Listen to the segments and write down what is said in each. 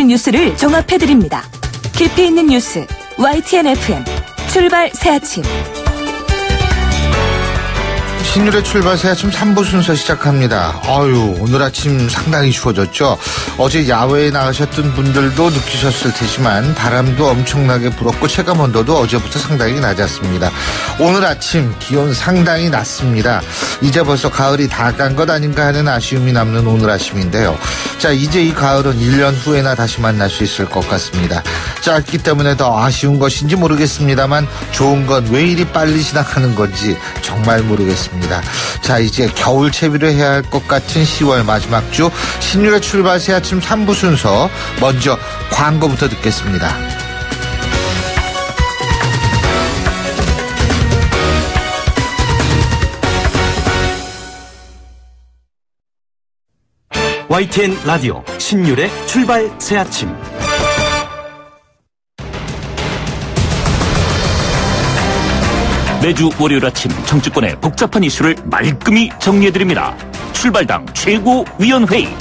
있는 뉴스를 종합해드립니다. 깊이 있는 뉴스 YTN FM 출발 새아침. 신율의 출발 새아침 3부 순서 시작합니다. 오늘 아침 상당히 추워졌죠. 어제 야외에 나가셨던 분들도 느끼셨을 테지만 바람도 엄청나게 불었고 체감온도도 어제부터 상당히 낮았습니다. 오늘 아침 기온 상당히 낮습니다. 이제 벌써 가을이 다 간 것 아닌가 하는 아쉬움이 남는 오늘 아침인데요. 자, 이제 이 가을은 1년 후에나 다시 만날 수 있을 것 같습니다. 짧기 때문에 더 아쉬운 것인지 모르겠습니다만 좋은 건 왜 이리 빨리 지나가는 건지 정말 모르겠습니다. 자, 이제 겨울 채비를 해야 할 것 같은 10월 마지막 주 신율의 출발 새아침 3부 순서, 먼저 광고부터 듣겠습니다. YTN 라디오 신율의 출발 새아침. 매주 월요일 아침 정치권의 복잡한 이슈를 말끔히 정리해드립니다. 출발당 최고위원회의.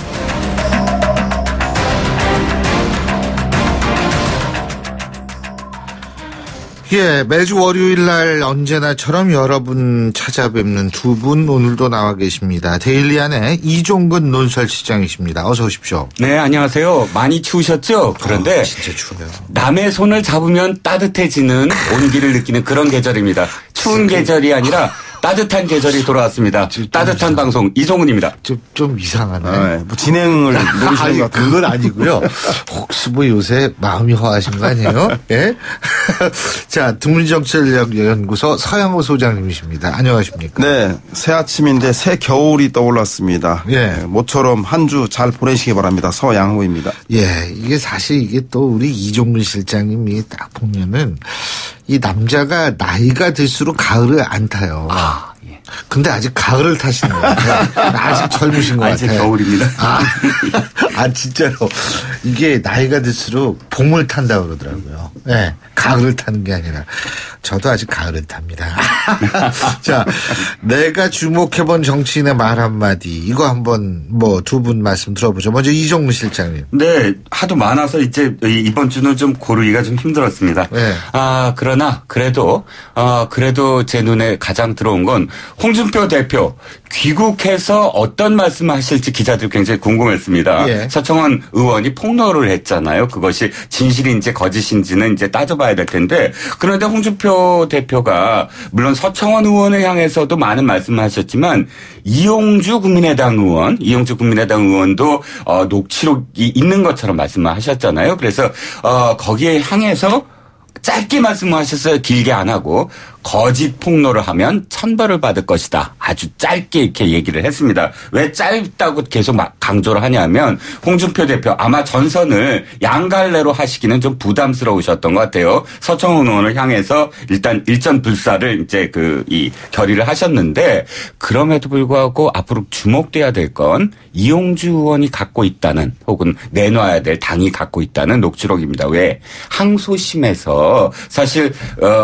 예, 매주 월요일 날 언제나처럼 여러분 찾아뵙는 두 분 오늘도 나와 계십니다. 데일리안의 이종근 논설시장이십니다. 어서 오십시오. 네, 안녕하세요. 많이 추우셨죠? 그런데 진짜 추워요. 남의 손을 잡으면 따뜻해지는 온기를 느끼는 그런 계절입니다. 추운 계절이 아니라 따뜻한 계절이 돌아왔습니다. 따뜻한 방송 이종훈입니다. 좀 이상하네. 뭐 진행을 노리시는 것 같아요. 그건 아니고요. 혹시 뭐 요새 마음이 허하신 거 아니에요? 예? 자, 드문정치연구소 서양호 소장님이십니다. 안녕하십니까? 네, 새 아침인데 새 겨울이 떠올랐습니다. 예. 모처럼 한 주 잘 보내시기 바랍니다. 서양호입니다. 예, 이게 사실 이게 또 우리 이종근 실장님이 딱 보면은 이 남자가 나이가 들수록 가을을 안 타요. 예. 근데 아직 가을을 타시는 것 같아요. 아직 젊으신 것 이제 같아요. 겨울입니다. 진짜로. 이게 나이가 들수록 봄을 탄다 그러더라고요. 네, 가을을 타는 게 아니라. 저도 아직 가을을 탑니다. 자, 내가 주목해본 정치인의 말 한마디. 이거 한번 두 분 말씀 들어보죠. 먼저 이종근 실장님. 네, 하도 많아서 이제 이번 주는 좀 고르기가 좀 힘들었습니다. 네. 그러나 그래도 제 눈에 가장 들어온 건 홍준표 대표 귀국해서 어떤 말씀을 하실지 기자들 굉장히 궁금했습니다. 예. 서청원 의원이 폭로를 했잖아요. 그것이 진실인지 거짓인지는 이제 따져봐야 될 텐데, 그런데 홍준표 대표가 물론 서청원 의원을 향해서도 많은 말씀을 하셨지만 이용주 국민의당 의원도 녹취록이 있는 것처럼 말씀을 하셨잖아요. 그래서 거기에 향해서 짧게 말씀하셨어요. 길게 안 하고. 거짓 폭로를 하면 천벌을 받을 것이다. 아주 짧게 이렇게 얘기를 했습니다. 왜 짧다고 계속 강조를 하냐면 홍준표 대표 아마 전선을 양갈래로 하시기는 좀 부담스러우셨던 것 같아요. 서청원 의원을 향해서 일단 일전불사를 이제 이 결의를 하셨는데, 그럼에도 불구하고 앞으로 주목돼야 될 건 이용주 의원이 갖고 있다는, 혹은 내놔야 될 당이 갖고 있다는 녹취록입니다. 왜? 항소심에서 사실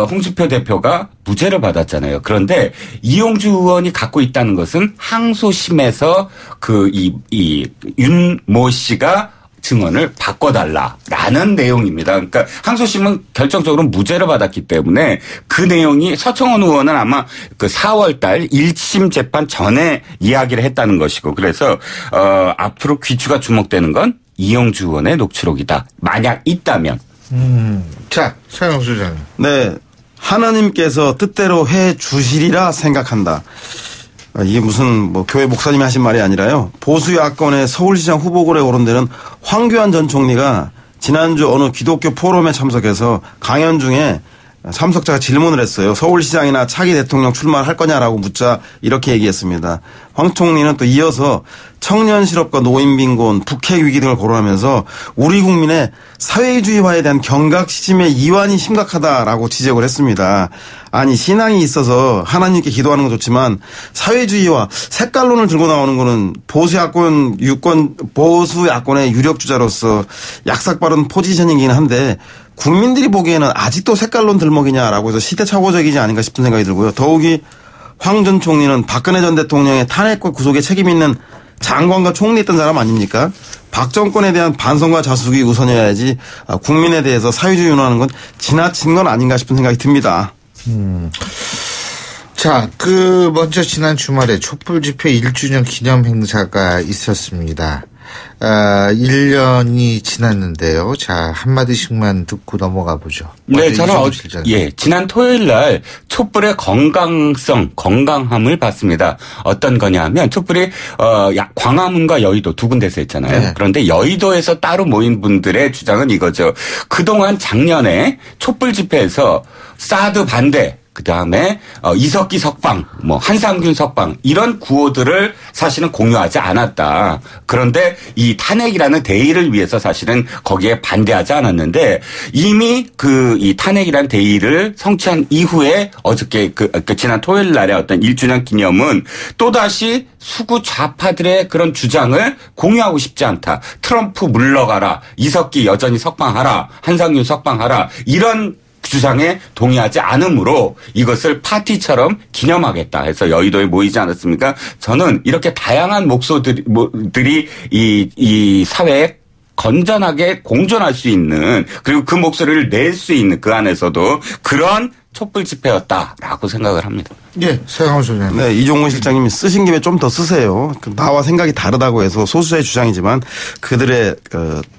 홍준표 대표가 무죄를 받았잖아요. 그런데 이용주 의원이 갖고 있다는 것은 항소심에서 윤모 씨가 증언을 바꿔달라라는 내용입니다. 그러니까 항소심은 결정적으로 무죄를 받았기 때문에 그 내용이 서청원 의원은 아마 4월 달 1심 재판 전에 이야기를 했다는 것이고, 그래서 앞으로 귀추가 주목되는 건 이용주 의원의 녹취록이다. 만약 있다면. 자, 서영 소장님. 네, 하나님께서 뜻대로 해 주시리라 생각한다. 이게 무슨 교회 목사님이 하신 말이 아니라요. 보수 야권의 서울시장 후보군에 거론되는 황교안 전 총리가 지난주 어느 기독교 포럼에 참석해서 강연 중에 참석자가 질문을 했어요. 서울시장이나 차기 대통령 출마할 거냐라고 묻자 이렇게 얘기했습니다. 황 총리는 또 이어서 청년 실업과 노인 빈곤, 북핵 위기 등을 거론하면서 우리 국민의 사회주의화에 대한 경각 시즘의 이완이 심각하다라고 지적을 했습니다. 아니, 신앙이 있어서 하나님께 기도하는 건 좋지만 사회주의와 색깔론을 들고 나오는 거는 보수 야권의 유력 주자로서 약삭빠른 포지셔닝이긴 한데, 국민들이 보기에는 아직도 색깔론 들먹이냐라고 해서 시대착오적이지 아닌가 싶은 생각이 들고요. 더욱이 황 전 총리는 박근혜 전 대통령의 탄핵과 구속에 책임 있는 장관과 총리했던 사람 아닙니까? 박 정권에 대한 반성과 자숙이 우선이어야지 국민에 대해서 사회주의 운운하는 건 지나친 건 아닌가 싶은 생각이 듭니다. 자, 먼저 지난 주말에 촛불 집회 1주년 기념 행사가 있었습니다. 1년이 지났는데요. 자, 한마디씩만 듣고 넘어가 보죠. 네, 저는 지난 토요일 날 촛불의 건강함을 봤습니다. 어떤 거냐면 촛불이 광화문과 여의도 두 군데서 했잖아요. 네. 그런데 여의도에서 따로 모인 분들의 주장은 이거죠. 그동안 작년에 촛불 집회에서 사드 반대, 그다음에 이석기 석방, 한상균 석방 이런 구호들을 사실은 공유하지 않았다. 그런데 이 탄핵이라는 대의를 위해서 사실은 거기에 반대하지 않았는데 이미 이 탄핵이라는 대의를 성취한 이후에 어저께 지난 토요일 날의 어떤 1주년 기념은 또다시 수구 좌파들의 그런 주장을 공유하고 싶지 않다. 트럼프 물러가라. 이석기 여전히 석방하라. 한상균 석방하라. 이런 주장에 동의하지 않으므로 이것을 파티처럼 기념하겠다 해서 여의도에 모이지 않았습니까? 저는 이렇게 다양한 목소리들이 이 사회에 건전하게 공존할 수 있는 그리고 그 목소리를 낼 수 있는 그 안에서도 그런 촛불 집회였다라고 생각을 합니다. 예, 서영훈 소장님. 네, 이종훈 실장님이 쓰신 김에 좀 더 쓰세요. 나와 생각이 다르다고 해서 소수자의 주장이지만 그들의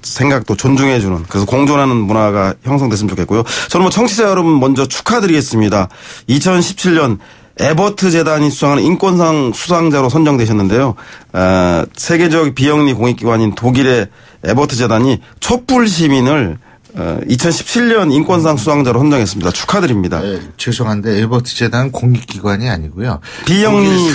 생각도 존중해주는 그래서 공존하는 문화가 형성됐으면 좋겠고요. 저는 청취자 여러분 먼저 축하드리겠습니다. 2017년 에버트 재단이 수상하는 인권상 수상자로 선정되셨는데요. 세계적 비영리 공익기관인 독일의 에버트 재단이 촛불 시민을 2017년 인권상 수상자로 선정했습니다. 축하드립니다. 네, 죄송한데 에버트 재단 공익기관이 아니고요. 비영리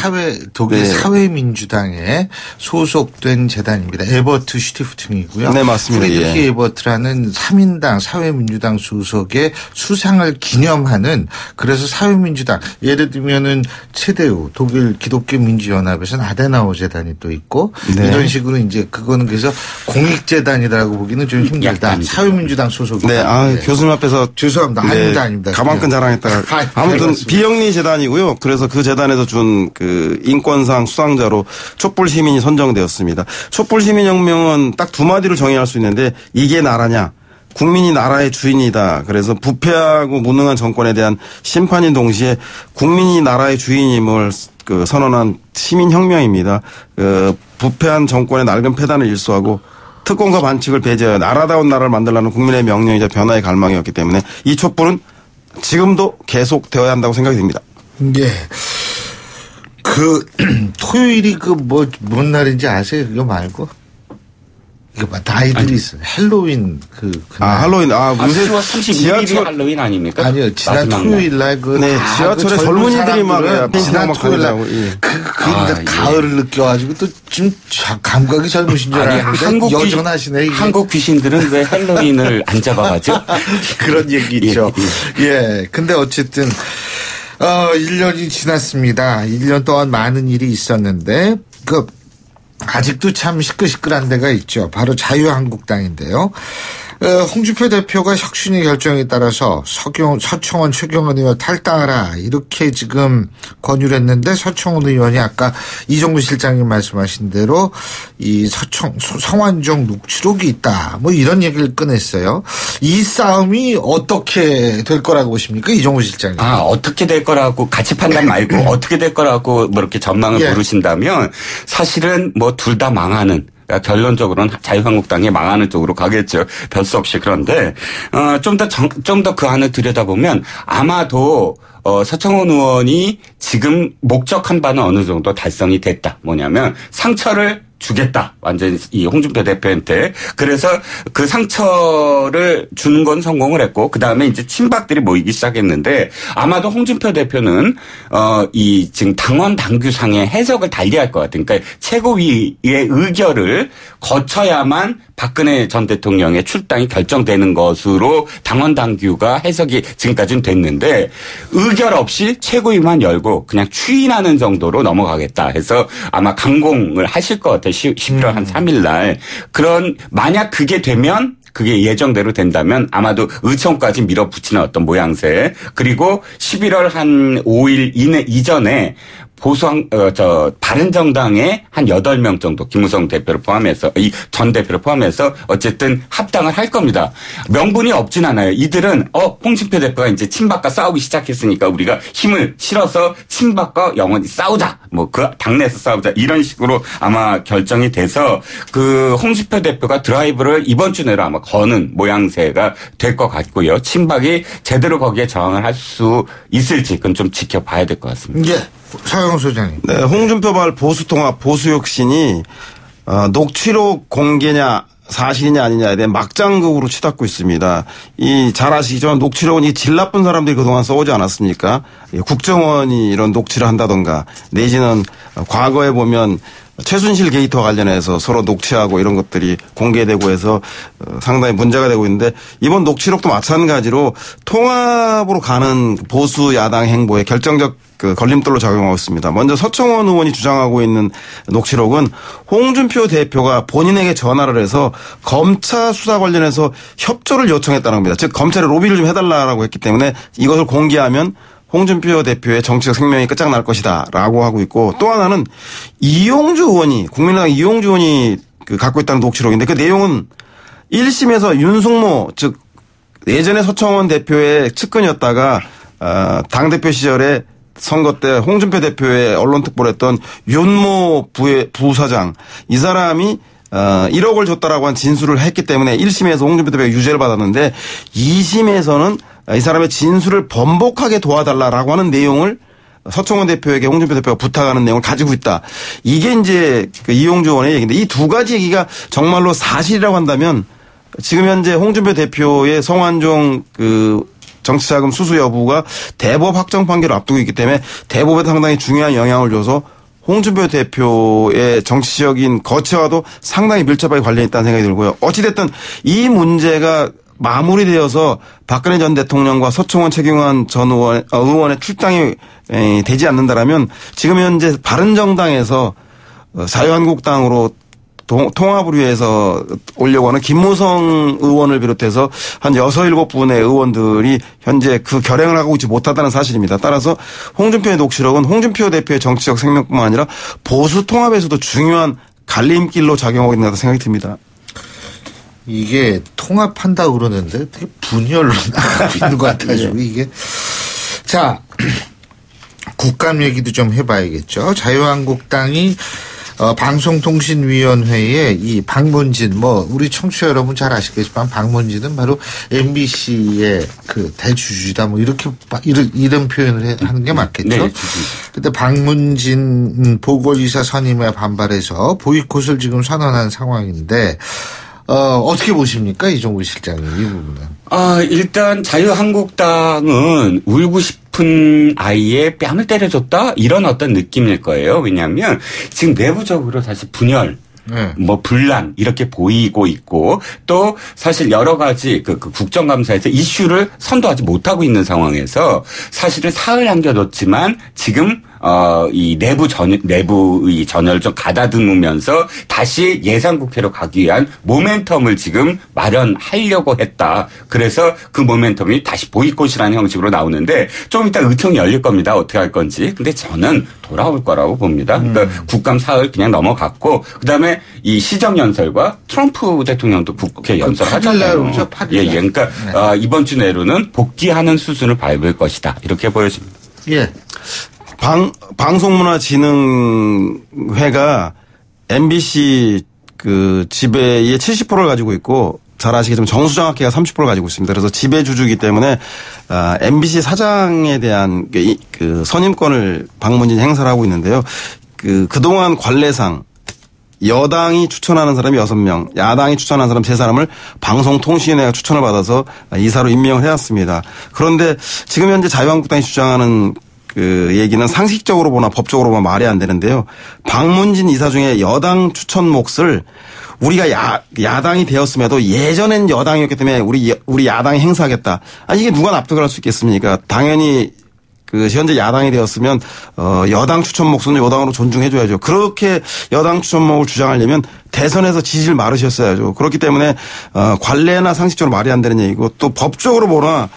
독일 사회민주당에 소속된 재단입니다. 에버트 슈티프팅이고요. 네, 맞습니다. 프리드리히 에버트라는 3인당 사회민주당 소속의 수상을 기념하는 그래서 사회민주당 예를 들면은 체데우 독일 기독교 민주연합에서는 아데나워 재단이 또 있고 네. 이런 식으로 이제 그거는 그래서 공익재단이라고 보기는 좀 힘들다. 사회민주당 소속. 네, 교수님 앞에서 죄송합니다. 네, 아닙니다. 가방끈 자랑했다가 아무튼 비영리 재단이고요. 그래서 그 재단에서 준 인권상 수상자로 촛불 시민이 선정되었습니다. 촛불 시민혁명은 딱 두 마디로 정의할 수 있는데 이게 나라냐? 국민이 나라의 주인이다. 그래서 부패하고 무능한 정권에 대한 심판인 동시에 국민이 나라의 주인임을 선언한 시민혁명입니다. 부패한 정권의 낡은 폐단을 일소하고 특권과 반칙을 배제하여 나라다운 나라를 만들라는 국민의 명령이자 변화의 갈망이었기 때문에 이 촛불은 지금도 계속되어야 한다고 생각이 듭니다. 예. 토요일이 뭔 날인지 아세요? 그거 말고? 이거 나이들이 있어요. 헬로윈 할로윈. 요새 31일이 할로윈 아닙니까? 아니요. 지난 토요일 날 네, 지하철에 젊은이들이 막 지난 토요일 날 가을을 느껴가지고 또 지금 감각이 젊으신 줄 알았는데 여전하시네. 한국 귀신들은 왜 헬로윈을 안 잡아가죠? 그런 얘기 있죠. 예. 근데 어쨌든 1년이 지났습니다. 1년 동안 많은 일이 있었는데 아직도 참 시끌시끌한 데가 있죠. 바로 자유한국당인데요. 홍준표 대표가 혁신의 결정에 따라서 서청원 최경원 의원 탈당하라 이렇게 지금 권유를 했는데 서청원 의원이 아까 이종구 실장님 말씀하신 대로 이 성완종 녹취록이 있다 이런 얘기를 꺼냈어요. 이 싸움이 어떻게 될 거라고 보십니까? 이종구 실장님. 어떻게 될 거라고 같이 판단 말고 어떻게 될 거라고 이렇게 전망을 물으신다면 사실은 둘 다 망하는 결론적으로는 자유한국당이 망하는 쪽으로 가겠죠. 별 수 없이. 그런데 좀 더 그 안을 들여다보면 아마도 서청원 의원이 지금 목적한 바는 어느 정도 달성이 됐다. 뭐냐면 상처를 주겠다. 완전히 이 홍준표 대표한테. 그래서 그 상처를 주는 건 성공을 했고 그다음에 이제 친박들이 모이기 시작했는데 아마도 홍준표 대표는 이 지금 당원 당규상의 해석을 달리할 것 같아요. 그러니까 최고위의 의결을 거쳐야만 박근혜 전 대통령의 출당이 결정되는 것으로 당원 당규가 해석이 지금까지는 됐는데 의결 없이 최고위만 열고 그냥 추인하는 정도로 넘어가겠다 해서 아마 강공을 하실 것 같아요. 11월 한 3일 날. 만약 그게 되면 그게 예정대로 된다면 아마도 의총까지 밀어붙이는 어떤 모양새. 그리고 11월 한 5일 이전에 바른정당의 한 8명 정도, 김무성 대표를 포함해서, 이 전 대표를 포함해서 어쨌든 합당을 할 겁니다. 명분이 없진 않아요. 이들은, 홍준표 대표가 이제 친박과 싸우기 시작했으니까 우리가 힘을 실어서 친박과 영원히 싸우자. 뭐, 그 당내에서 싸우자. 이런 식으로 아마 결정이 돼서 그 홍준표 대표가 드라이브를 이번 주 내로 아마 거는 모양새가 될 것 같고요. 친박이 제대로 거기에 저항을 할 수 있을지 그건 좀 지켜봐야 될 것 같습니다. 예. 서영 소장님. 네, 홍준표발 보수통합 보수혁신이 녹취록 공개냐 사실이냐 아니냐에 대한 막장극으로 치닫고 있습니다. 잘 아시겠지만 녹취록은 이 질 나쁜 사람들이 그동안 써오지 않았습니까? 국정원이 이런 녹취를 한다던가 내지는 과거에 보면 최순실 게이트와 관련해서 서로 녹취하고 이런 것들이 공개되고 해서 상당히 문제가 되고 있는데 이번 녹취록도 마찬가지로 통합으로 가는 보수 야당 행보에 결정적 걸림돌로 작용하고 있습니다. 먼저 서청원 의원이 주장하고 있는 녹취록은 홍준표 대표가 본인에게 전화를 해서 검찰 수사 관련해서 협조를 요청했다는 겁니다. 즉 검찰에 로비를 좀 해달라고 했기 때문에 이것을 공개하면 홍준표 대표의 정치적 생명이 끝장날 것이다 라고 하고 있고 또 하나는 이용주 의원이 국민의당 이용주 의원이 갖고 있다는 녹취록인데 그 내용은 1심에서 윤승모 즉 예전에 서청원 대표의 측근이었다가 당대표 시절에 선거 때 홍준표 대표의 언론특보를 했던 윤모 부사장 이 사람이 1억을 줬다라고 한 진술을 했기 때문에 1심에서 홍준표 대표가 유죄를 받았는데 2심에서는 이 사람의 진술을 번복하게 도와달라라고 하는 내용을 서청원 대표에게 홍준표 대표가 부탁하는 내용을 가지고 있다. 이게 이제 이용주 의원의 얘기인데 이 두 가지 얘기가 정말로 사실이라고 한다면 지금 현재 홍준표 대표의 성완종 정치자금 수수 여부가 대법 확정 판결을 앞두고 있기 때문에 대법에 상당히 중요한 영향을 줘서 홍준표 대표의 정치적인 거취와도 상당히 밀접하게 관련이 있다는 생각이 들고요. 어찌됐든 이 문제가 마무리되어서 박근혜 전 대통령과 서청원 최경환 전 의원의 출당이 되지 않는다라면 지금 현재 바른정당에서 자유한국당으로 통합을 위해서 오려고 하는 김무성 의원을 비롯해서 한 6, 7분의 의원들이 현재 그 결행을 하고 있지 못하다는 사실입니다. 따라서 홍준표의 녹취록은 홍준표 대표의 정치적 생명뿐만 아니라 보수 통합에서도 중요한 갈림길로 작용하고 있다고 생각이 듭니다. 이게 통합한다고 그러는데 되게 분열로 나가고 있는 것 같아가지고 이게. 자, 국감 얘기도 좀 해봐야겠죠. 자유한국당이 방송통신위원회에 이 박문진 우리 청취자 여러분 잘 아시겠지만 박문진은 바로 MBC의 대주주다 이렇게 이런 표현을 하는 게 맞겠죠. 네. 근데 박문진 보궐이사 선임에 반발해서 보이콧을 지금 선언한 상황인데 어떻게 보십니까? 이종구 실장님, 이 부분은. 일단 자유한국당은 울고 싶은 아이의 뺨을 때려줬다? 이런 어떤 느낌일 거예요. 왜냐하면 지금 내부적으로 사실 분열, 분란 이렇게 보이고 있고 또 사실 여러 가지 국정감사에서 이슈를 선도하지 못하고 있는 상황에서 사실은 사흘 남겨뒀지만 지금 이 내부의 전열을 좀 가다듬으면서 다시 예산국회로 가기 위한 모멘텀을 지금 마련하려고 했다. 그래서 그 모멘텀이 다시 보이콧이라는 형식으로 나오는데 좀 이따 의총이 열릴 겁니다. 어떻게 할 건지. 근데 저는 돌아올 거라고 봅니다. 그러니까 국감 사흘 그냥 넘어갔고 그다음에 이 시정연설과 트럼프 대통령도 국회 연설하잖아요. 그러니까 이번 주 내로는 복귀하는 수순을 밟을 것이다. 이렇게 보여집니다. 예. 방송문화진흥회가 MBC 지배의 70%를 가지고 있고 잘 아시겠지만 정수장학회가 30%를 가지고 있습니다. 그래서 지배주주이기 때문에 MBC 사장에 대한 선임권을 박문진이 행사를 하고 있는데요. 그동안 관례상 여당이 추천하는 사람이 6명, 야당이 추천하는 사람 3사람을 방송통신위원회가 추천을 받아서 이사로 임명을 해왔습니다. 그런데 지금 현재 자유한국당이 주장하는 얘기는 상식적으로 보나 법적으로 보나 말이 안 되는데요. 박문진 이사 중에 여당 추천 몫을 우리가 야당이 되었음에도 예전엔 여당이었기 때문에 우리 야당이 행사하겠다. 이게 누가 납득을 할 수 있겠습니까? 당연히 현재 야당이 되었으면 여당 추천 몫은 여당으로 존중해줘야죠. 그렇게 여당 추천 몫을 주장하려면 대선에서 지지를 마르셨어야죠. 그렇기 때문에 관례나 상식적으로 말이 안 되는 얘기고 또 법적으로 보나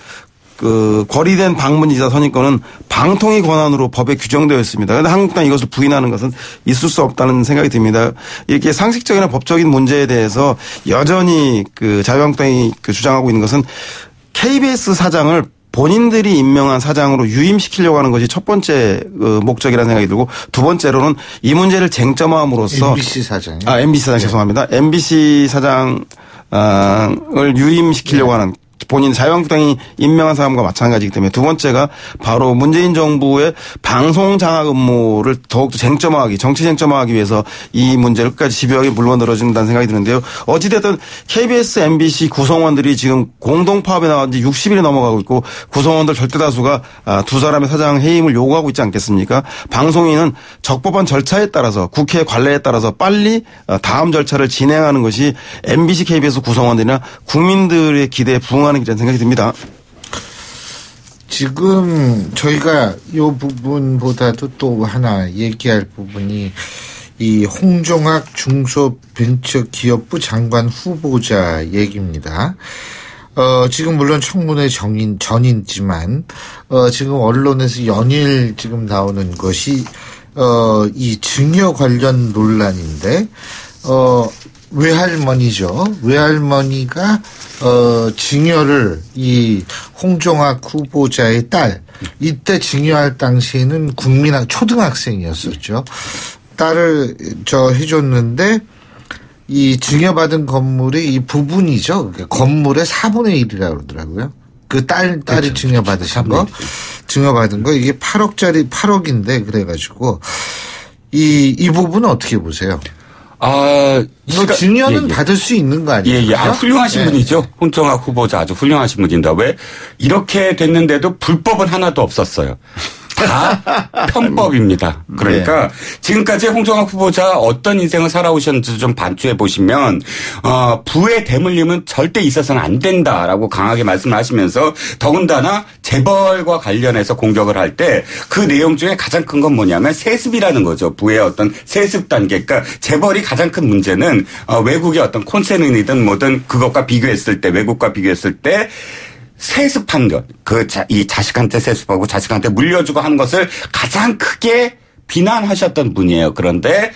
그 거리된 방문이자 선임권은 방통위 권한으로 법에 규정되어 있습니다. 그런데 한국당 이것을 부인하는 것은 있을 수 없다는 생각이 듭니다. 이렇게 상식적이나 법적인 문제에 대해서 여전히 그 자유한국당이 그 주장하고 있는 것은 KBS 사장을 본인들이 임명한 사장으로 유임시키려고 하는 것이 첫 번째 목적이라는 생각이 들고 두 번째로는 이 문제를 쟁점함으로써 MBC 사장이요? MBC 사장 죄송합니다. MBC 사장을 유임시키려고 하는 본인 자유한국당이 임명한 사람과 마찬가지이기 때문에 두 번째가 바로 문재인 정부의 방송 장악 음모를 더욱더 쟁점화하기 정치 쟁점화하기 위해서 이 문제를 끝까지 집요하게 물러늘어진다는 생각이 드는데요. 어찌됐든 KBS, MBC 구성원들이 지금 공동 파업에 나온 지 60일이 넘어가고 있고 구성원들 절대 다수가 두 사람의 사장 해임을 요구하고 있지 않겠습니까? 방송인은 적법한 절차에 따라서 국회 관례에 따라서 빨리 다음 절차를 진행하는 것이 MBC, KBS 구성원들이나 국민들의 기대에 부응하는 이런 생각이 듭니다. 지금 저희가 이 부분보다도 또 하나 얘기할 부분이 이 홍종학 중소벤처기업부 장관 후보자 얘기입니다. 지금 물론 청문회 전이지만 지금 언론에서 연일 지금 나오는 것이 이 증여 관련 논란인데 외할머니죠. 외할머니가 증여를 이 홍종학 후보자의 딸 이때 증여할 당시에는 초등학생이었었죠. 딸을 해줬는데 이 증여받은 건물이 이 부분이죠. 그러니까 건물의 4분의 1이라고 그러더라고요. 그 딸이 그렇죠. 증여받은 거 이게 8억인데 그래가지고 이 부분은 어떻게 보세요? 증여는 받을 수 있는 거 아니에요? 예. 훌륭하신 분이죠. 홍종학 후보자 아주 훌륭하신 분인데 왜 이렇게 됐는데도 불법은 하나도 없었어요. 다 편법입니다. 그러니까 지금까지 홍종학 후보자 어떤 인생을 살아오셨는지 좀 반추해 보시면 부의 대물림은 절대 있어서는 안 된다라고 강하게 말씀하시면서 더군다나 재벌과 관련해서 공격을 할 때 그 내용 중에 가장 큰 건 뭐냐면 세습이라는 거죠. 부의 어떤 세습 단계. 그러니까 재벌이 가장 큰 문제는 외국의 어떤 콘센이든 뭐든 그것과 비교했을 때 외국과 비교했을 때 세습한 것, 이 자식한테 세습하고 자식한테 물려주고 하는 것을 가장 크게 비난하셨던 분이에요. 그런데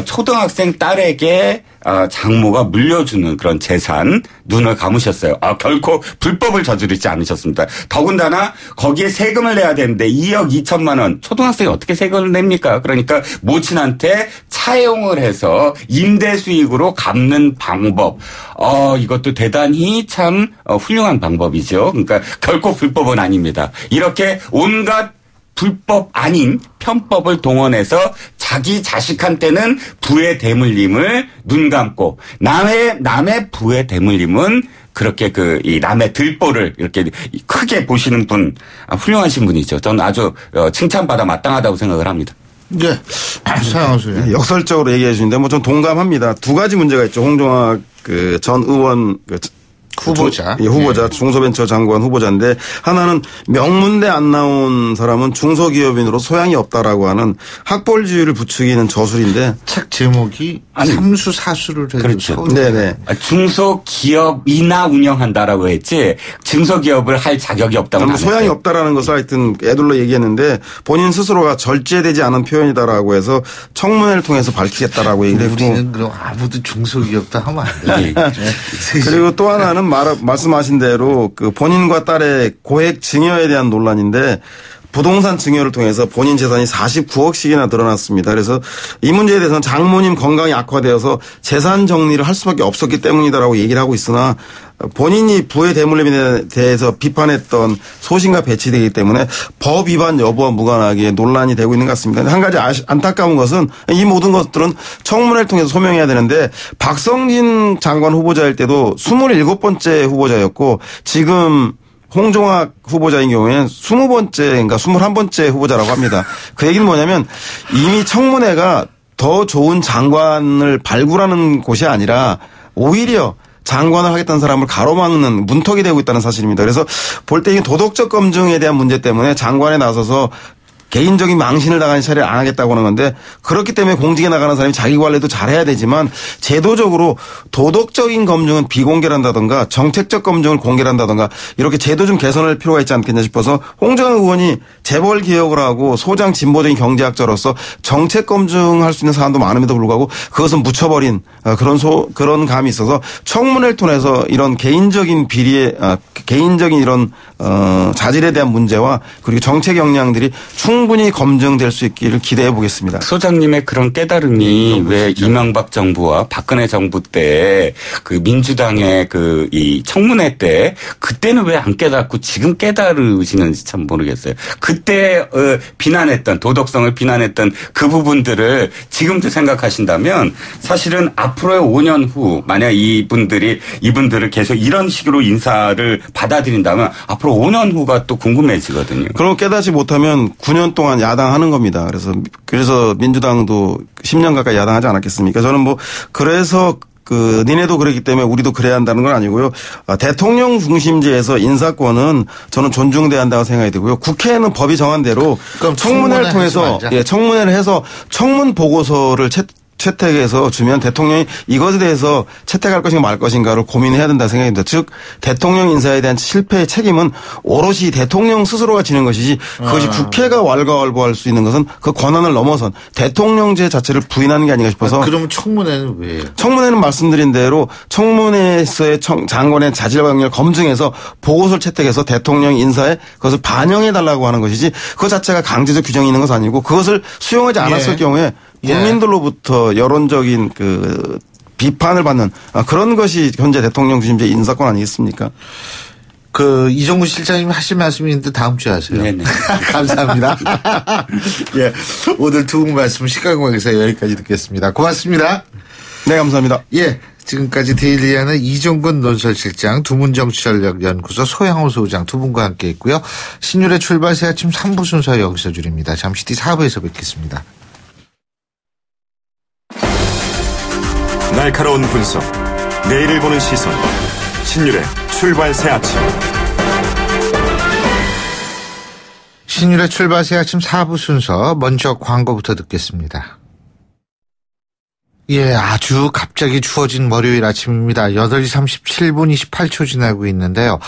초등학생 딸에게 장모가 물려주는 그런 재산 눈을 감으셨어요. 결코 불법을 저지르지 않으셨습니다. 더군다나 거기에 세금을 내야 되는데 2억 2천만 원 초등학생이 어떻게 세금을 냅니까? 그러니까 모친한테 차용을 해서 임대 수익으로 갚는 방법. 이것도 대단히 참 훌륭한 방법이죠. 그러니까 결코 불법은 아닙니다. 이렇게 온갖 불법 아닌 편법을 동원해서 자기 자식한테는 부의 대물림을 눈 감고 남의 부의 대물림은 그렇게 이 남의 들보를 이렇게 크게 보시는 분 훌륭하신 분이죠. 저는 아주 칭찬받아 마땅하다고 생각을 합니다. 네. 사양호 소장. 역설적으로 얘기해 주시는데 전 동감합니다. 두 가지 문제가 있죠. 홍종학 전 의원 후보자. 중소벤처 장관 후보자인데 하나는 명문대 안 나온 사람은 중소기업인으로 소양이 없다라고 하는 학벌주의를 부추기는 저술인데 책 제목이 삼수사수를 해도 그렇죠. 네네. 중소기업이나 운영한다라고 했지 중소기업을 할 자격이 없다고 안 소양이 없다라는 것을 하여튼 애둘러 얘기했는데 본인 스스로가 절제되지 않은 표현이다라고 해서 청문회를 통해서 밝히겠다라고 얘기를 했고 우리는 그럼 아무도 중소기업도 하면 안 돼. 그리고 또 하나는 말씀하신 대로 본인과 딸의 고액 증여에 대한 논란인데 부동산 증여를 통해서 본인 재산이 49억씩이나 늘어났습니다. 그래서 이 문제에 대해서는 장모님 건강이 악화되어서 재산 정리를 할 수밖에 없었기 때문이다라고 얘기를 하고 있으나 본인이 부의 대물림에 대해서 비판했던 소신과 배치되기 때문에 법 위반 여부와 무관하게 논란이 되고 있는 것 같습니다. 한 가지 안타까운 것은 이 모든 것들은 청문회를 통해서 소명해야 되는데 박성진 장관 후보자일 때도 27번째 후보자였고 지금 홍종학 후보자인 경우에는 20번째인가 21번째 후보자라고 합니다. 그 얘기는 뭐냐면 이미 청문회가 더 좋은 장관을 발굴하는 곳이 아니라 오히려 장관을 하겠다는 사람을 가로막는 문턱이 되고 있다는 사실입니다. 그래서 볼 때 이 도덕적 검증에 대한 문제 때문에 장관에 나서서 개인적인 망신을 당한 처리를 안 하겠다고 하는 건데 그렇기 때문에 공직에 나가는 사람이 자기 관리도 잘해야 되지만 제도적으로 도덕적인 검증은 비공개한다든가 정책적 검증을 공개한다든가 이렇게 제도 좀 개선할 필요가 있지 않겠냐 싶어서 홍정학 의원이 재벌 개혁을 하고 소장 진보적인 경제학자로서 정책 검증할 수 있는 사안도 많음에도 불구하고 그것은 묻혀버린 그런 감이 있어서 청문회를 통해서 이런 개인적인 비리에 개인적인 이런 자질에 대한 문제와 그리고 정책 역량들이 충분히 검증될 수 있기를 기대해 보겠습니다. 소장님의 그런 깨달음이 왜 이명박 정부와 박근혜 정부 때 그 민주당의 이 청문회 때 그때는 왜 안 깨닫고 지금 깨달으시는지 참 모르겠어요. 그때 비난했던 도덕성을 비난했던 그 부분들을 지금도 생각하신다면 사실은 앞으로의 5년 후 만약 이분들을 계속 이런 식으로 인사를 받아들인다면 앞으로 5년 후가 또 궁금해지거든요. 그럼 깨닫지 못하면 9년 동안 야당하는 겁니다. 그래서 민주당도 10년 가까이 야당하지 않았겠습니까? 저는 그래서 니네도 그랬기 때문에 우리도 그래야 한다는 건 아니고요. 대통령 중심제에서 인사권은 저는 존중돼야 한다고 생각이 들고요. 국회에는 법이 정한 대로 청문회를 통해서 청문회를 해서 청문 보고서를 채택해서 주면 대통령이 이것에 대해서 채택할 것인가 말 것인가를 고민해야 된다 생각이 듭니다. 즉 대통령 인사에 대한 실패의 책임은 오롯이 대통령 스스로가 지는 것이지 그것이 국회가 왈가왈부할 수 있는 것은 그 권한을 넘어선 대통령제 자체를 부인하는 게 아닌가 싶어서. 그러면 청문회는 왜요? 청문회는 말씀드린 대로 청문회에서의 장관의 자질과 역량을 검증해서 보고서를 채택해서 대통령 인사에 그것을 반영해달라고 하는 것이지 그 자체가 강제적 규정이 있는 것은 아니고 그것을 수용하지 않았을 경우에 국민들로부터 여론적인 비판을 받는 그런 것이 현재 대통령 중심제 인사권 아니겠습니까? 이종구 실장님이 하실 말씀이 있는데 다음 주에 하세요. 네네. 감사합니다. 예. 오늘 두 분 말씀 시간관계에서 여기까지 듣겠습니다. 고맙습니다. 네, 감사합니다. 예. 지금까지 데일리하는 이종근 논설실장, 두문정치전략연구소 소양호 소장 두 분과 함께 했고요. 신율의 출발 새 아침 3부 순서 여기서 줄입니다. 잠시 뒤 4부에서 뵙겠습니다. 날카로운 분석, 내일을 보는 시선, 신율의 출발 새 아침. 신율의 출발 새 아침 4부 순서 먼저 광고부터 듣겠습니다. 예, 아주 갑자기 추워진 월요일 아침입니다. 8시 37분 28초 지나고 있는데요.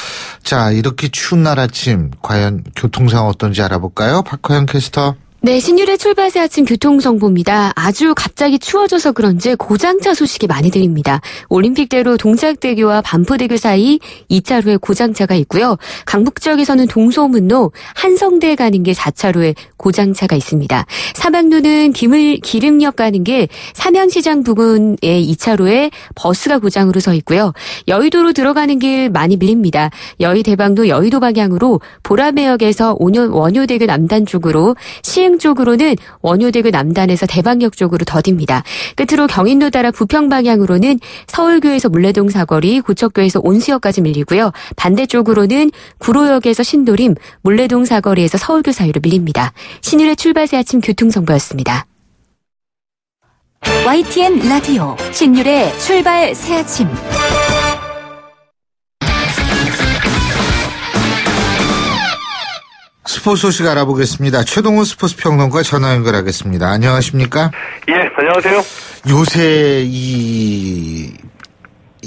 자, 이렇게 추운 날 아침 과연 교통 상황 어떤지 알아볼까요? 박화영 캐스터. 네, 신율의 출발새 아침 교통정보입니다. 아주 갑자기 추워져서 그런지 고장차 소식이 많이 들립니다. 올림픽대로 동작대교와 반포대교 사이 2차로에 고장차가 있고요. 강북지역에서는 동서문로 한성대에 가는 길 4차로에 고장차가 있습니다. 삼양로는 기름역 가는 길 삼양시장 부근의 2차로에 버스가 고장으로 서 있고요. 여의도로 들어가는 길 많이 밀립니다. 여의대방로 여의도 방향으로 보라매역에서 원효대교 남단 쪽으로 시흥 쪽으로는 원효대교 남단에서 대방역 쪽으로 더딥니다. 끝으로 경인로 따라 부평 방향으로는 서울교에서 물레동 사거리, 고척교에서 온수역까지 밀리고요. 반대쪽으로는 구로역에서 신도림, 물레동 사거리에서 서울교 사이로 밀립니다. 신율의 출발새 아침 교통정보였습니다. YTN 라디오 신율의 출발 새 아침. 스포츠 소식 알아보겠습니다. 최동훈 스포츠 평론가 전화 연결하겠습니다. 안녕하십니까? 예, 안녕하세요. 요새 이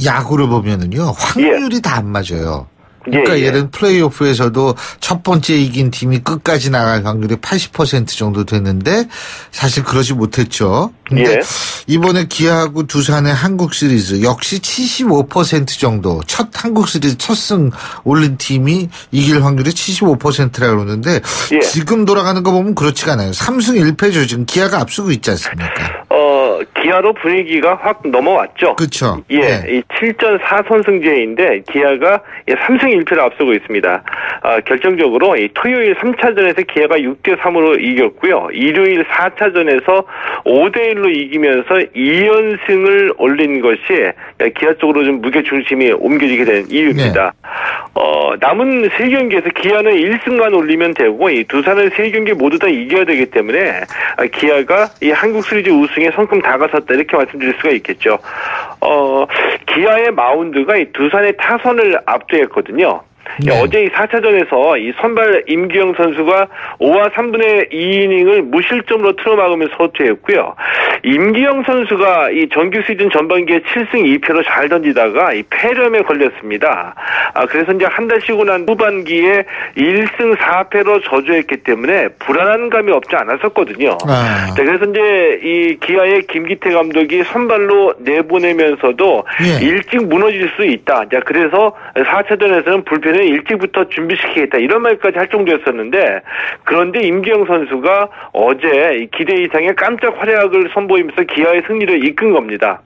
야구를 보면은요, 확률이 다 안 맞아요. 그러니까 예를 플레이오프에서도 첫 번째 이긴 팀이 끝까지 나갈 확률이 80% 정도 되는데 사실 그러지 못했죠. 근데 이번에 기아하고 두산의 한국 시리즈 역시 75% 정도 첫 한국 시리즈 첫 승 올린 팀이 이길 확률이 75%라고 그러는데 지금 돌아가는 거 보면 그렇지가 않아요. 3승 1패죠. 지금 기아가 앞서고 있지 않습니까? 기아로 분위기가 확 넘어왔죠. 그렇죠. 예, 이 7전 4선승제인데 기아가 3승 1패를 앞서고 있습니다. 결정적으로 이 토요일 3차전에서 기아가 6대3으로 이겼고요. 일요일 4차전에서 5대1로 이기면서 2연승을 올린 것이 기아 쪽으로 좀 무게 중심이 옮겨지게 된 이유입니다. 남은 3경기에서 기아는 1승만 올리면 되고 이 두산은 3경기 모두 다 이겨야 되기 때문에 기아가 이 한국 시리즈 우승에 성큼 다가섰다 이렇게 말씀드릴 수가 있겠죠. 기아의 마운드가 이 두산의 타선을 압도했거든요. 네. 어제 이 4차전에서 이 선발 임기영 선수가 5와 3분의 2이닝을 무실점으로 틀어막으면서 호투했고요. 임기영 선수가 이 정규 시즌 전반기에 7승 2패로 잘 던지다가 이 폐렴에 걸렸습니다. 그래서 이제 한 달 쉬고 난 후반기에 1승 4패로 저조했기 때문에 불안한 감이 없지 않았었거든요. 자, 그래서 이제 이 기아의 김기태 감독이 선발로 내보내면서도 일찍 무너질 수 있다. 자, 그래서 4차전에서는 불펜을 일찍부터 준비시키겠다. 이런 말까지 할 정도였었는데, 그런데 임기영 선수가 어제 기대 이상의 깜짝 활약을 선보이면서 기아의 승리를 이끈 겁니다.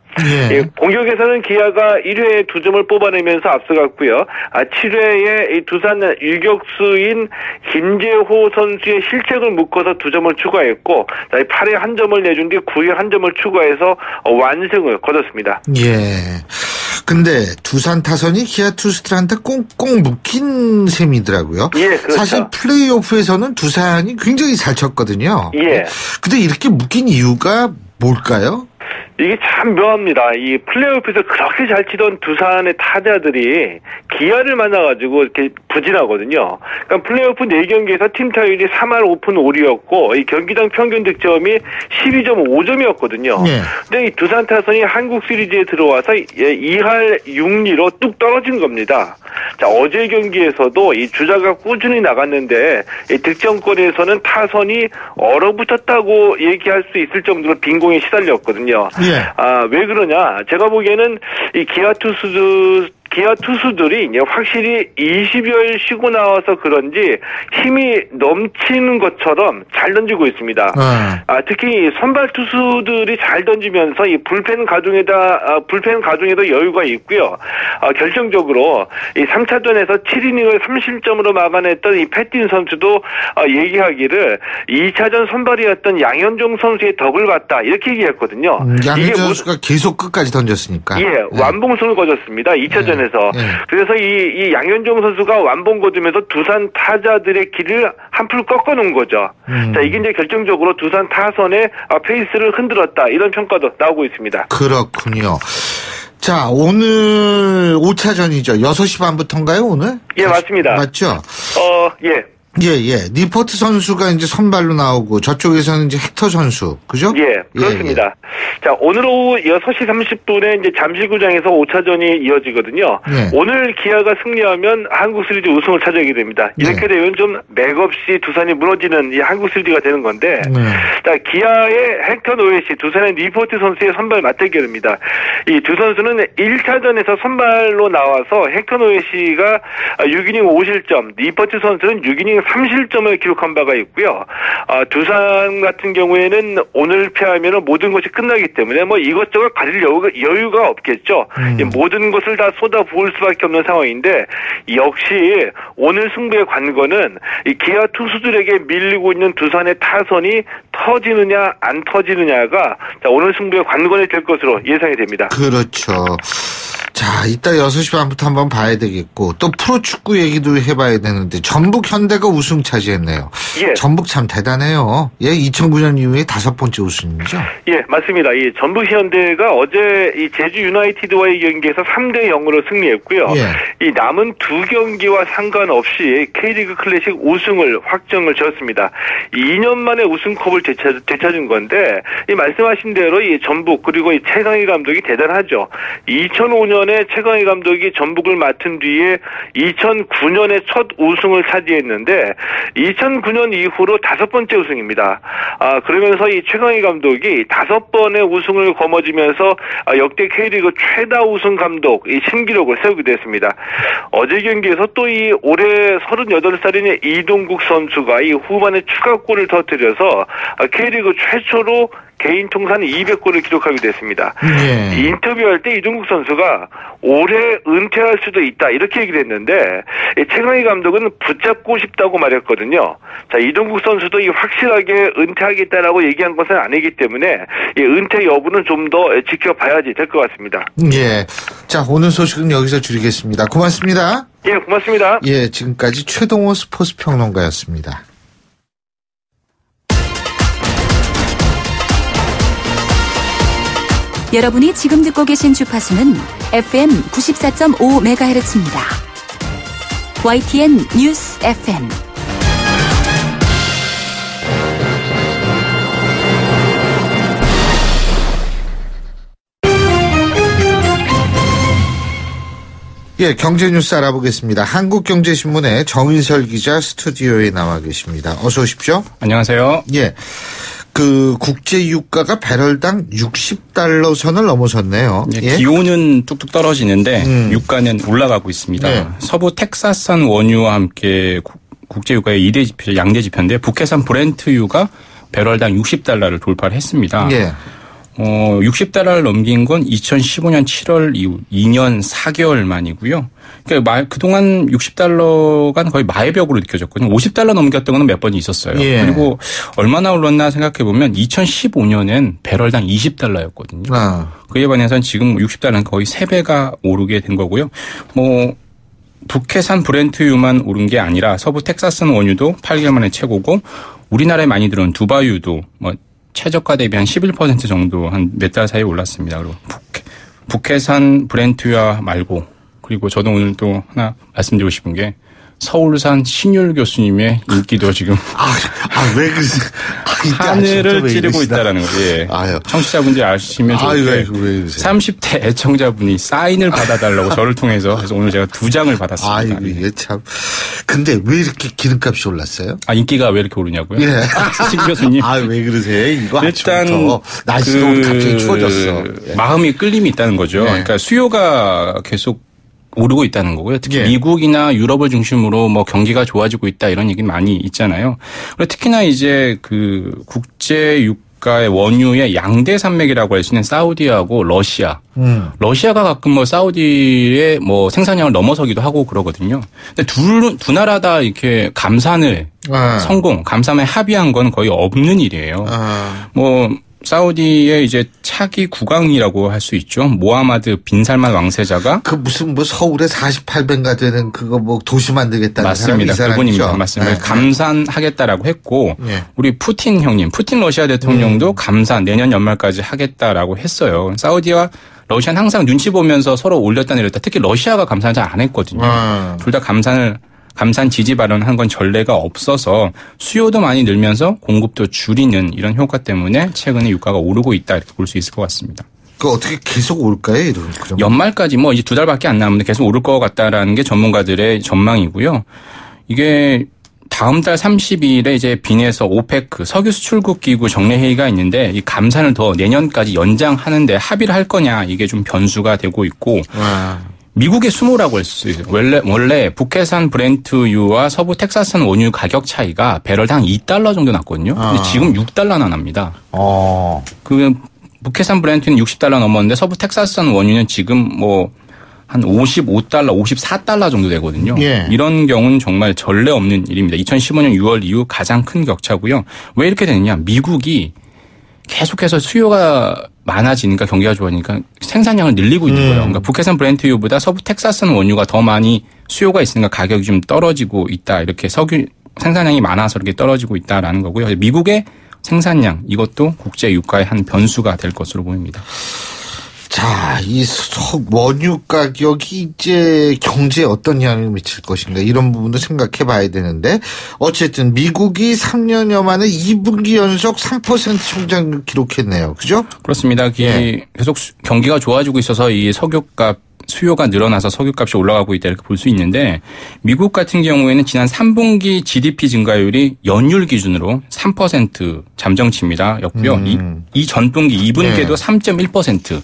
예, 공격에서는 기아가 1회에 2점을 뽑아내면서 앞서갔고요. 7회에 두산 유격수인 김재호 선수의 실책을 묶어서 2점을 추가했고, 8회에 1점을 내준 뒤 9회에 1점을 추가해서 완승을 거뒀습니다. 예. 근데 두산 타선이 기아 투수들한테 꽁꽁 묶인 셈이더라고요. 예, 그렇죠. 사실 플레이오프에서는 두산이 굉장히 잘 쳤거든요. 예. 근데 이렇게 묶인 이유가 뭘까요? 이게 참 묘합니다. 이 플레이오프에서 그렇게 잘 치던 두산의 타자들이 기아를 만나가지고 이렇게 부진하거든요. 그러니까 플레이오프 4경기에서 팀 타율이 3할 5푼 5리였고, 이 경기당 평균 득점이 12.5점이었거든요. 네. 근데 이 두산 타선이 한국 시리즈에 들어와서 2할 6리로 뚝 떨어진 겁니다. 자, 어제 경기에서도 이 주자가 꾸준히 나갔는데, 이 득점권에서는 타선이 얼어붙었다고 얘기할 수 있을 정도로 빈공에 시달렸거든요. 예. 왜 그러냐? 제가 보기에는 이 기아 투수들이 이제 확실히 20여일 쉬고 나와서 그런지 힘이 넘치는 것처럼 잘 던지고 있습니다. 특히 선발 투수들이 잘 던지면서 이 불펜 가중에도 여유가 있고요. 결정적으로 이 3차전에서 7이닝을 30점으로 막아냈던 이 패틴 선수도 얘기하기를 2차전 선발이었던 양현종 선수의 덕을 봤다, 이렇게 얘기했거든요. 양현종 선수가 계속 끝까지 던졌으니까. 예, 완봉승을 거뒀습니다. 2차전에. 그래서 이 양현종 선수가 완봉 거두면서 두산 타자들의 길을 한풀 꺾어놓은 거죠. 자, 이게 이제 결정적으로 두산 타선의 페이스를 흔들었다, 이런 평가도 나오고 있습니다. 그렇군요. 자, 오늘 5차전이죠. 6시 반부터인가요, 오늘? 예, 맞습니다. 맞죠? 예. 예. 니포트 선수가 이제 선발로 나오고, 저쪽에서는 이제 헥터 선수, 그죠? 예, 그렇습니다. 예. 자, 오늘 오후 6시 30분에 이제 잠실구장에서 5차전이 이어지거든요. 예. 오늘 기아가 승리하면 한국 시리즈 우승을 차지하게 됩니다. 이렇게 되면 좀 맥없이 두산이 무너지는 이 한국 시리즈가 되는 건데, 자, 기아의 헥터 노에시, 두산의 니포트 선수의 선발 맞대결입니다. 이 두 선수는 1차전에서 선발로 나와서 헥터 노에시가 6이닝 5실점, 니포트 선수는 6이닝 3실점을 기록한 바가 있고요. 두산 같은 경우에는 오늘 패하면 모든 것이 끝나기 때문에 뭐 이것저것 가질 여유가 없겠죠. 모든 것을 다 쏟아부을 수밖에 없는 상황인데, 역시 오늘 승부의 관건은 이 기아 투수들에게 밀리고 있는 두산의 타선이 터지느냐 안 터지느냐가 오늘 승부의 관건이 될 것으로 예상이 됩니다. 그렇죠. 자, 이따 6시 반부터 한번 봐야 되겠고, 또 프로축구 얘기도 해봐야 되는데, 전북 현대가 우승 차지했네요. 예. 전북 참 대단해요. 예, 2009년 이후에 5번째 우승이죠? 예, 맞습니다. 이 전북 현대가 어제 이 제주 유나이티드와의 경기에서 3대0으로 승리했고요. 예. 이 남은 2경기와 상관없이 K리그 클래식 우승을 확정을 지었습니다. 2년 만에 우승컵을 되찾은 건데, 이 말씀하신 대로 이 전북, 그리고 이 최강희 감독이 대단하죠. 2005년에 최강희 감독이 전북을 맡은 뒤에 2009년에 첫 우승을 차지했는데 2009년 이후로 5번째 우승입니다. 그러면서 이 최강희 감독이 5번의 우승을 거머쥐면서 역대 K리그 최다 우승 감독 이 신기록을 세우게 됐습니다. 어제 경기에서 또 이 올해 38살인 이동국 선수가 이 후반에 추가골을 터뜨려서 K리그 최초로 개인 통산 200골을 기록하게 됐습니다. 예. 인터뷰할 때 이동국 선수가 올해 은퇴할 수도 있다, 이렇게 얘기를 했는데, 최강희 감독은 붙잡고 싶다고 말했거든요. 자, 이동국 선수도 이 확실하게 은퇴하겠다라고 얘기한 것은 아니기 때문에 이 은퇴 여부는 좀 더 지켜봐야지 될 것 같습니다. 예. 자, 오늘 소식은 여기서 줄이겠습니다. 고맙습니다. 예, 고맙습니다. 예, 지금까지 최동호 스포츠 평론가였습니다. 여러분이 지금 듣고 계신 주파수는 FM 94.5MHz입니다. YTN 뉴스 FM. 예, 경제 뉴스 알아보겠습니다. 한국경제신문의 정인설 기자 스튜디오에 나와 계십니다. 어서 오십시오. 안녕하세요. 예. 국제 유가가 배럴당 60달러 선을 넘어섰네요. 예? 기온은 뚝뚝 떨어지는데 유가는 올라가고 있습니다. 네. 서부 텍사스산 원유와 함께 국제 유가의 2대 지표, 양대 지표인데 북해산 브렌트유가 배럴당 60달러를 돌파를 했습니다. 예. 60달러를 넘긴 건 2015년 7월 이후 2년 4개월 만이고요. 그러니까 그동안 60달러가 거의 마의벽으로 느껴졌거든요. 50달러 넘겼던 건 몇 번이 있었어요. 예. 그리고 얼마나 올랐나 생각해 보면 2015년엔 배럴당 20달러였거든요. 그에 반해서 지금 60달러는 거의 3배가 오르게 된 거고요. 북해산 브렌트유만 오른 게 아니라 서부 텍사스산 원유도 8개월 만에 최고고 우리나라에 많이 들어온 두바유도 최저가 대비 한 11% 정도 한 몇 달 사이에 올랐습니다. 그리고 북해산 브렌트유와 말고 그리고 저도 오늘 또 하나 말씀드리고 싶은 게 서울산 신율 교수님의 인기도 지금 왜 그러세요? 하늘을 찌르고 있다라는 거예요. 청취자분들이 아시면 좋게 30대 애청자분이 사인을 받아달라고 저를 통해서 그래서 오늘 제가 2장을 받았습니다. 이게 참. 근데 왜 이렇게 기름값이 올랐어요? 인기가 왜 이렇게 오르냐고요? 예. 신 교수님. 왜 그러세요? 이거 일단 날씨도 갑자기 추워졌어. 마음이 끌림이 있다는 거죠. 그러니까 수요가 계속 오르고 있다는 거고요. 특히 미국이나 유럽을 중심으로 경기가 좋아지고 있다 이런 얘기 많이 있잖아요. 그리고 특히나 이제 국제 유가의 원유의 양대 산맥이라고 할 수 있는 사우디하고 러시아. 러시아가 가끔 사우디의 생산량을 넘어서기도 하고 그러거든요. 근데 두 나라 다 이렇게 감산을 감산에 합의한 건 거의 없는 일이에요. 사우디의 이제 차기 국왕이라고 할 수 있죠. 모하마드 빈 살만 왕세자가 무슨 서울에 48배가 되는 도시 만들겠다는 맞습니다. 그분입니다. 맞습니다. 감산하겠다라고 했고 우리 푸틴 러시아 대통령도 감산 내년 연말까지 하겠다라고 했어요. 사우디와 러시아는 항상 눈치 보면서 서로 올렸다 내렸다. 특히 러시아가 감산을 잘 안 했거든요. 둘 다 감산 지지 발언한 건 전례가 없어서 수요도 많이 늘면서 공급도 줄이는 이런 효과 때문에 최근에 유가가 오르고 있다 이렇게 볼 수 있을 것 같습니다. 어떻게 계속 오를까요? 연말까지 이제 2달밖에 안 남았는데 계속 오를 것 같다라는 게 전문가들의 전망이고요. 이게 다음 달 30일에 이제 빈에서 오페크 석유 수출국 기구 정례 회의가 있는데 이 감산을 더 내년까지 연장하는데 합의를 할 거냐 이게 좀 변수가 되고 있고. 미국의 수모라고 할 수 있어요. 원래 북해산 브렌트유와 서부 텍사스산 원유 가격 차이가 배럴당 2달러 정도 났거든요. 근데 지금 6달러나 납니다. 북해산 브렌트는 60달러 넘었는데 서부 텍사스산 원유는 지금 한 55달러, 54달러 정도 되거든요. 이런 경우는 정말 전례 없는 일입니다. 2015년 6월 이후 가장 큰 격차고요. 왜 이렇게 되느냐? 미국이 계속해서 수요가 많아지니까 경기가 좋아지니까 생산량을 늘리고 있는 거예요. 그러니까 북해산 브렌트유보다 서부 텍사스산 원유가 더 많이 수요가 있으니까 가격이 좀 떨어지고 있다. 이렇게 석유 생산량이 많아서 이렇게 떨어지고 있다라는 거고요. 미국의 생산량 이것도 국제 유가의 한 변수가 될 것으로 보입니다. 자, 이 원유 가격이 이제 경제에 어떤 영향을 미칠 것인가 이런 부분도 생각해 봐야 되는데 어쨌든 미국이 3년여 만에 2분기 연속 3% 성장을 기록했네요. 그죠? 그렇습니다. 계속 경기가 좋아지고 있어서 이 석유값 수요가 늘어나서 석유값이 올라가고 있다 이렇게 볼 수 있는데 미국 같은 경우에는 지난 3분기 GDP 증가율이 연율 기준으로 3% 잠정치입니다. 였고요. 이 전분기 2분기에도 3.1%.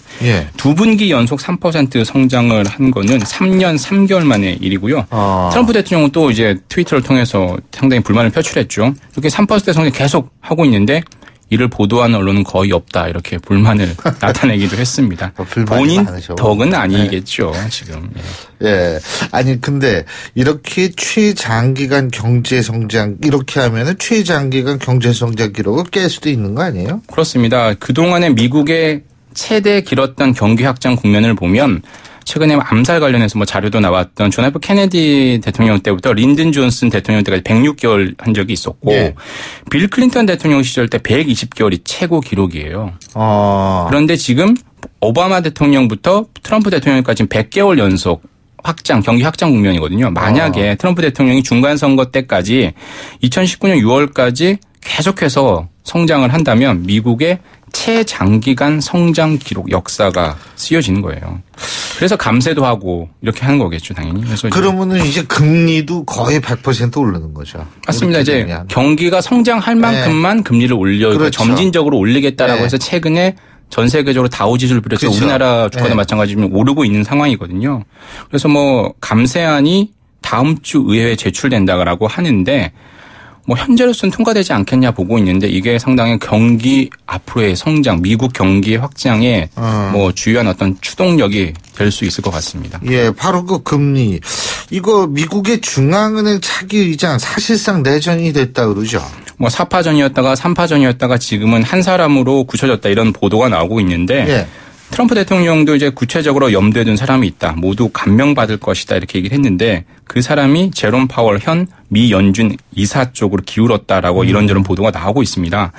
두 분기 연속 3% 성장을 한 거는 3년 3개월 만의 일이고요. 트럼프 대통령은 또 이제 트위터를 통해서 상당히 불만을 표출했죠. 이렇게 3% 성장 계속 하고 있는데 이를 보도하는 언론은 거의 없다 이렇게 불만을 나타내기도 했습니다. 본인 덕은 아니겠죠 지금. 아니 근데 이렇게 최장기간 경제 성장 이렇게 하면은 최장기간 경제 성장 기록을 깰 수도 있는 거 아니에요? 그렇습니다. 그동안에 미국의 최대 길었던 경기 확장 국면을 보면 최근에 암살 관련해서 자료도 나왔던 존 F 케네디 대통령 때부터 린든 존슨 대통령 때까지 106개월 한 적이 있었고 빌 클린턴 대통령 시절 때 120개월이 최고 기록이에요. 그런데 지금 오바마 대통령부터 트럼프 대통령까지 100개월 연속 확장, 경기 확장 국면이거든요. 만약에 트럼프 대통령이 중간선거 때까지 2019년 6월까지 계속해서 성장을 한다면 미국의 최장기간 성장 기록 역사가 쓰여지는 거예요. 그래서 감세도 하고 이렇게 하는 거겠죠, 당연히. 그래서 그러면은 이제 금리도 거의 100% 오르는 거죠. 맞습니다. 이제 되면. 경기가 성장할 만큼만 금리를 올려 그렇죠. 점진적으로 올리겠다라고 해서 최근에 전 세계적으로 다우지수를 비롯해서 그렇죠. 우리나라 주가도 마찬가지로 오르고 있는 상황이거든요. 그래서 뭐 감세안이 다음 주 의회에 제출된다라고 하는데 뭐 현재로서는 통과되지 않겠냐 보고 있는데 이게 상당히 경기 앞으로의 성장, 미국 경기 확장에 뭐 주요한 어떤 추동력이 될 수 있을 것 같습니다. 예, 바로 그 금리. 이거 미국의 중앙은행 차기 의장 사실상 내전이 됐다 그러죠. 뭐 4파전이었다가 3파전이었다가 지금은 한 사람으로 굳혀졌다 이런 보도가 나오고 있는데 예. 트럼프 대통령도 이제 구체적으로 염두에 둔 사람이 있다. 모두 감명받을 것이다 이렇게 얘기를 했는데 그 사람이 제롬 파월 현 미 연준 이사 쪽으로 기울었다라고 이런저런 보도가 나오고 있습니다.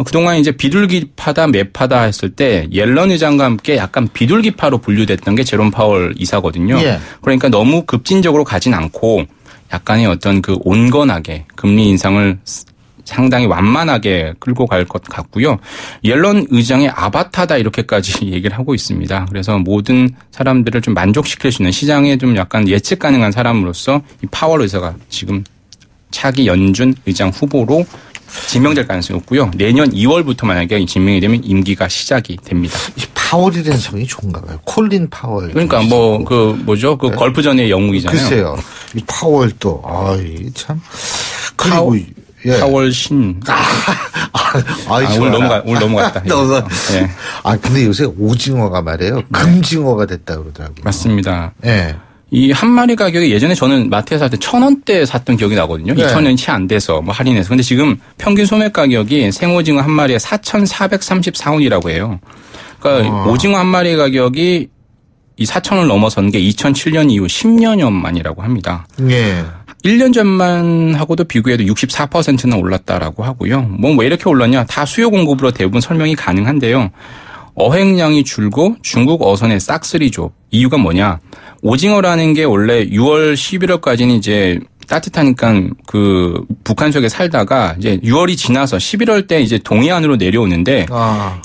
그동안 이제 비둘기파다 매파다 했을 때 옐런 의장과 함께 약간 비둘기파로 분류됐던 게 제롬 파월 이사거든요. 예. 그러니까 너무 급진적으로 가진 않고 약간의 어떤 그 온건하게 금리 인상을 상당히 완만하게 끌고 갈 것 같고요. 옐런 의장의 아바타다 이렇게까지 얘기를 하고 있습니다. 그래서 모든 사람들을 좀 만족시킬 수 있는 시장에 좀 약간 예측 가능한 사람으로서 이 파월 의사가 지금 차기 연준 의장 후보로 지명될 가능성이 높고요. 내년 2월부터 만약에 지명이 되면 임기가 시작이 됩니다. 이 파월이라는 성이 좋은가 봐요. 콜린 파월. 그러니까 뭐 그 뭐죠? 그 골프전의 영웅이잖아요. 글쎄요. 이 파월 또 참. 그리고 예. 파월 신. 오늘 넘어갔다. 예. 근데 요새 오징어가 말이에요. 금징어가 됐다 그러더라고요. 맞습니다. 예. 이 한 마리 가격이 예전에 저는 마트에서 살 때 1,000원대 샀던 기억이 나거든요. 네. 2,000원이 채 안 돼서 뭐 할인해서. 근데 지금 평균 소매 가격이 생오징어 한 마리에 4,434원이라고 해요. 그러니까 오징어 한 마리 가격이 이 4,000원을 넘어선 게 2007년 이후 10년여 만이라고 합니다. 예. 1년 전만 하고도 비교해도 64%나 올랐다라고 하고요. 뭐 왜 이렇게 올랐냐? 다 수요 공급으로 대부분 설명이 가능한데요. 어획량이 줄고 중국 어선의 싹쓸이죠. 이유가 뭐냐? 오징어라는 게 원래 6월, 11월까지는 이제 따뜻하니까 그 북한 속에 살다가 이제 6월이 지나서 11월 때 이제 동해안으로 내려오는데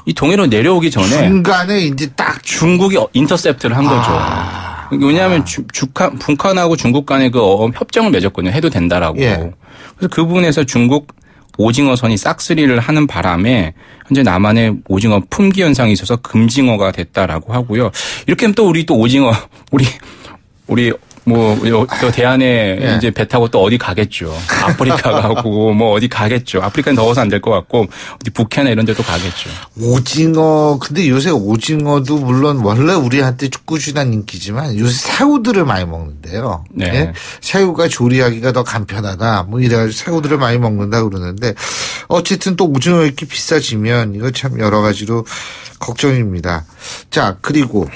이 동해로 내려오기 전에 중간에 이제 딱 중국이 인터셉트를 한 거죠. 왜냐하면 북한하고 중국 간에 그 협정을 맺었거든요. 해도 된다라고. 예. 그래서 그 부분에서 중국 오징어선이 싹쓸이를 하는 바람에 현재 남한에 오징어 품귀 현상이 있어서 금징어가 됐다라고 하고요. 이렇게 하면 또 우리 또 오징어 또 대안에 예. 이제 배 타고 또 어디 가겠죠. 아프리카 가고 뭐 어디 가겠죠. 아프리카는 더워서 안 될 것 같고 어디 북한이나 이런 데도 가겠죠. 오징어 근데 요새 오징어도 물론 원래 우리한테 꾸준한 인기지만 요새 새우들을 많이 먹는데요. 네. 예? 새우가 조리하기가 더 간편하다. 뭐 이래가지고 새우들을 많이 먹는다 그러는데 어쨌든 또 오징어 이렇게 비싸지면 이거 참 여러 가지로 걱정입니다. 자 그리고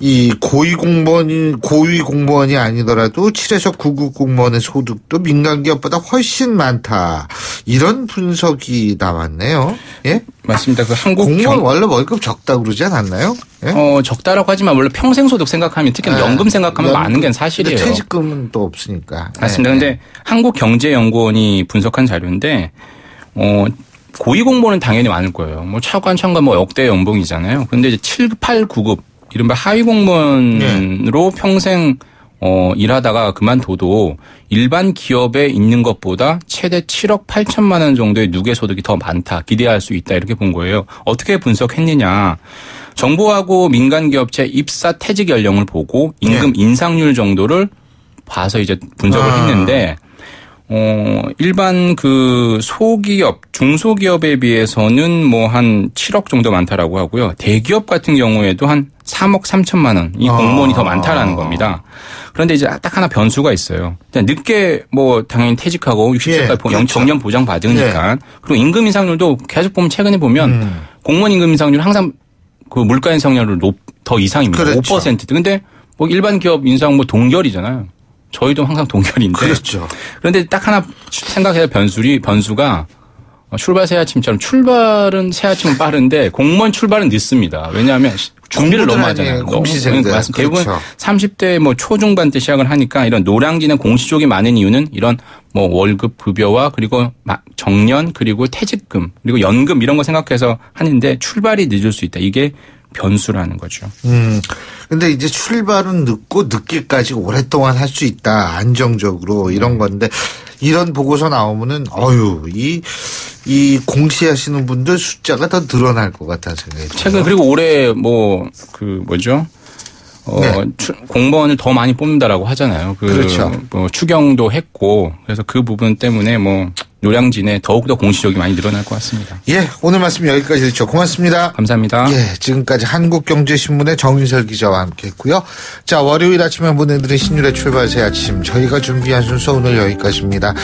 이 고위 공무원이 아니더라도 7에서 9급 공무원의 소득도 민간 기업보다 훨씬 많다. 이런 분석이 나왔네요. 예? 맞습니다. 그 한국 공무원 원래 월급 적다 그러지 않았나요? 예? 적다라고 하지만 원래 평생 소득 생각하면 특히 연금 생각하면 많은 게 사실이에요. 퇴직금은 또 없으니까. 맞습니다. 그런데 한국경제연구원이 분석한 자료인데 고위 공무원은 당연히 많을 거예요. 뭐 차관 뭐 역대 연봉이잖아요. 그런데 이제 7, 8, 9급 이른바 하위 공무원으로 평생 일하다가 그만둬도 일반 기업에 있는 것보다 최대 7억 8천만 원 정도의 누계 소득이 더 많다. 기대할 수 있다. 이렇게 본 거예요. 어떻게 분석했느냐. 정부하고 민간 기업체 입사 퇴직 연령을 보고 임금 인상률 정도를 봐서 이제 분석을 했는데 일반 그 소기업, 중소기업에 비해서는 뭐 한 7억 정도 많다라고 하고요. 대기업 같은 경우에도 한 3억 3천만 원 이 공무원이 더 많다라는 겁니다. 그런데 이제 딱 하나 변수가 있어요. 늦게 뭐 당연히 퇴직하고 60세까지 그렇죠. 정년 보장 받으니까 그리고 임금 인상률도 계속 보면 최근에 보면 공무원 임금 인상률 항상 그 물가 인상률을 더 이상입니다. 그렇죠. 5%. 근데 뭐 일반 기업 인상 뭐 동결이잖아요. 저희도 항상 동결인데. 그렇죠. 그런데 딱 하나 생각해야 변수가 출발 새아침처럼 출발은 새아침은 빠른데 공무원 출발은 늦습니다. 왜냐하면 준비를 너무 하잖아요. 공시생들. 맞습니다. 대부분 그렇죠. 30대 뭐 초중반 때 시작을 하니까 이런 노량진의 공시족이 많은 이유는 이런 뭐 월급 급여와 그리고 정년 그리고 퇴직금 그리고 연금 이런 거 생각해서 하는데 출발이 늦을 수 있다. 이게 변수라는 거죠. 근데 이제 출발은 늦고 늦기까지 오랫동안 할 수 있다. 안정적으로 이런 건데 이런 보고서 나오면은 이 공시하시는 분들 숫자가 더 늘어날 것 같다는 생각이 들어요. 최근 그리고 올해 공무원을 더 많이 뽑는다라고 하잖아요. 그렇죠. 뭐 추경도 했고 그래서 그 부분 때문에 뭐 노량진에 더욱더 공시족이 많이 늘어날 것 같습니다. 예, 오늘 말씀 여기까지 듣죠. 고맙습니다. 감사합니다. 예, 지금까지 한국경제신문의 정인설 기자와 함께했고요. 자, 월요일 아침에 보내드린 신율의 출발 새 아침 저희가 준비한 순서 오늘 여기까지입니다.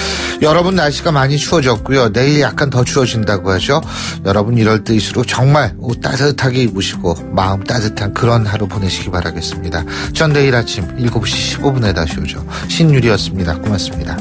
여러분 날씨가 많이 추워졌고요. 내일 약간 더 추워진다고 하죠. 여러분 이럴 때일수록 정말 옷 따뜻하게 입으시고 마음 따뜻한 그런 하루 보내시기 바라겠습니다. 전 내일 아침 7시 15분에 다시 오죠. 신율이었습니다. 고맙습니다.